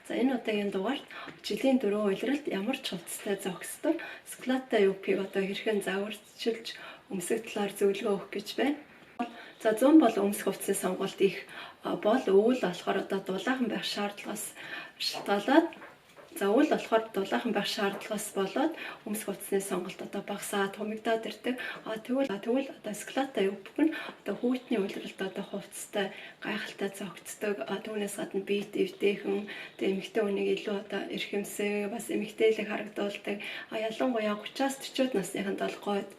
За энэ удаагийн дугаарт жилийн 4 улиралд ямар ч хувцастай зохистой Sklata UP-г одоо хэрхэн загварчилж өмсөх талаар зөвлөгөө өгөх гэж байна. За 100 бол өмсөх хувцсны сонголт их бол өвөл болохоор одоо дулаахан байх шаардлагаас шалтгаалаад өвөл болохоор дулаахан байх шаардлагаас болоод өмсөх хувцсны сонголт одоо багасаад хумигдаад ирдэг. Тэгвэл одоо Sklata UP нь одоо хүүтний улиралд одоо хувцастай гайхалтай зохицдог. Түүнээс гадна биет эвтэйхэн эмэгтэй хүнийг илүү одоо эрхэмсэг бас эмэгтэйлэг харагдуулдаг. Ялангуяа 30-аас 40 насныханд бол гойд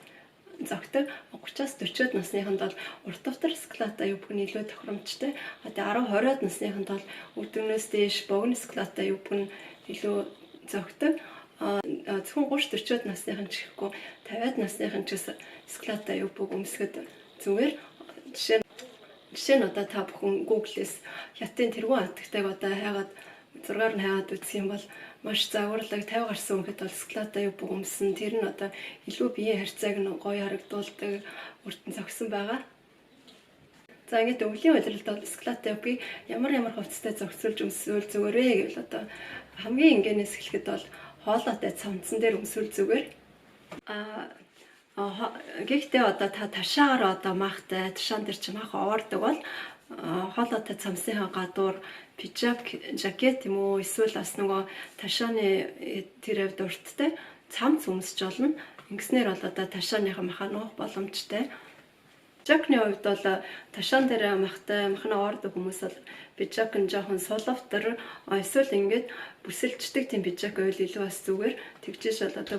зогтөг. 30-аас 40 насныханд бол урт давтар Sklata UP нь илүү тохиромжтой. Одоо 10-20 насныханд бол өдөрнөөс дээш богино Sklata UP нь илүү зогтөг. Зөвхөн 30-40 насныхан ч гэхгүй 50-аад насныхан ч гэсэн Sklata UP-г өмсгöd зүгээр. Жишээ нь одоо та бүхэн Google-с хятадын тэргуун хатагтайг одоо хайгаад зургаар нь хайгаад үзэх юм бол маш загварлаг 50 гарсан хүнхэд бол Sklata UP өмсөн. Тэр нь одоо илүү биеийн харьцааг нь гоё харагдуулдаг, өртөн зогсон байгаа. За ингээд өвлийн улиралд бол Sklata UP-г ямар хувцастай зохицуулж өмсвөл зүгээр вэ гэвэл одоо хамгийн энгийнээс хэлэхэд бол хоолойтой цамцсан дээр өмсвөл зүгээр. Гэхдээ одоо та ташаагаар одоо маахтай ташаан дээр чи маах оордог бол хоолойтой цамсныхаа гадуур пижак, жакет юм уу эсвэл бас нөгөө ташааны тэр хэвд урттай цамц өмсөж болно. Ингэснээр бол одоо ташааныхаа маха нуух боломжтой. Пижакны хувьд бол ташаан дээр махтай махна оордог хүмүүс бол пижак нь жоохон сулавтар эсвэл ингээд бүсэлждэг тийм пижак байвал илүү бас зүгээр. Тэгжиж бол одоо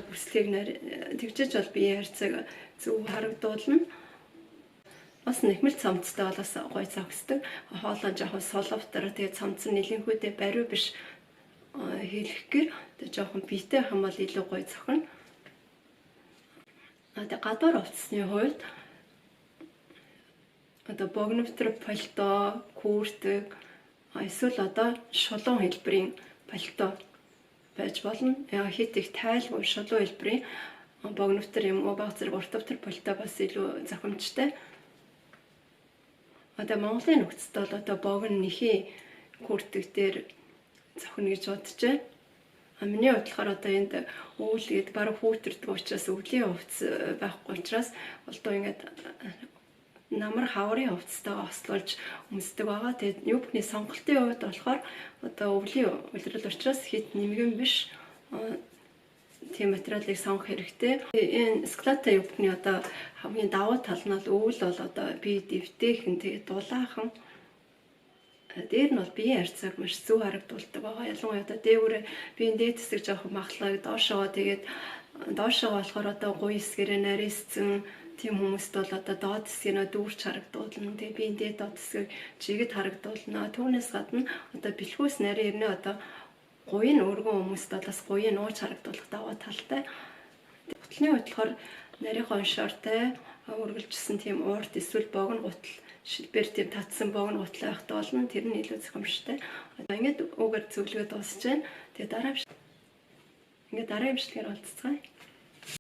тэгжиж бол биеийн харьцааг зөв харагдуулна. Бас нэхмэл цамцтай бол бас гоё зогсдог. Хоолой жоохон сулавтар тэгээ цамц нь нэлэнхүүдээ бариу биш хэлэхгээр тэгээ жоохон биетэй хам бол илүү гоё зохино. Тэгээ гадуур хувцсны хувьд одоо богновтер пальто, куртэг эсвэл одоо шулуун хэлбэрийн пальто байж болно. Хит их тайлбар шулуун хэлбэрийн богновтер юм уу баг зэрэг урт давтар пальто бас илүү зохимжтой. Одоо Монголын нөхцөлд бол одоо богино нэхий куртэг дээр зохино гэж бодож байна. Миний хувьд болохоор одоо энд өвөл гээд баруун хүүтэрдэг учраас өвлийн хувцас байхгүй учраас одоо ингээд намар хаврын хувцастайгаа хослуулж өмсдөг байгаа. Тэгээд юбкны сонголтын хувьд болохоор одоо өвлийн улирал учраас хит нэмгэн биш тийм материалыг сонгох хэрэгтэй. Энэ Sklata UP-ны одоо хамгийн давуу тал нь өвөл бол одоо бие дэвтэйхэн тэгээд дулаахан дээр нь бол биеийн харьцааг маш зөв харагдуулдаг байгаа. Ялангуяа одоо дээгүүрээ биеийн дээд хэсэг жоохон махлаг доошоо тэгээд доошоо болохоор одоо гуй хэсгэрээ нарийсцэн тийм хүмүүст бол одоо доод хэсгийг дүүрч харагдуулна. Тэгээ биеийн дээд доод хэсгийг жигэд харагдуулна. Түүнээс гадна одоо бэлхүүс нарийн ирнэ одоо гуйн өргөн хүмүүст бол бас гуйн нууж харагдуулах даваа талтай. Гутлын хувьд болохоор нарийнхаа оншоортой үргэлжсэн тийм уурт эсвэл богино гутал шилбэр тийм татсан богино гутал байхтай болно. Тэр нь илүү зохимжтой. Одоо ингээд үгээр зөвлөгөө дуусж байна. Тэгээ дараа бичлэгээр уулзцгаая.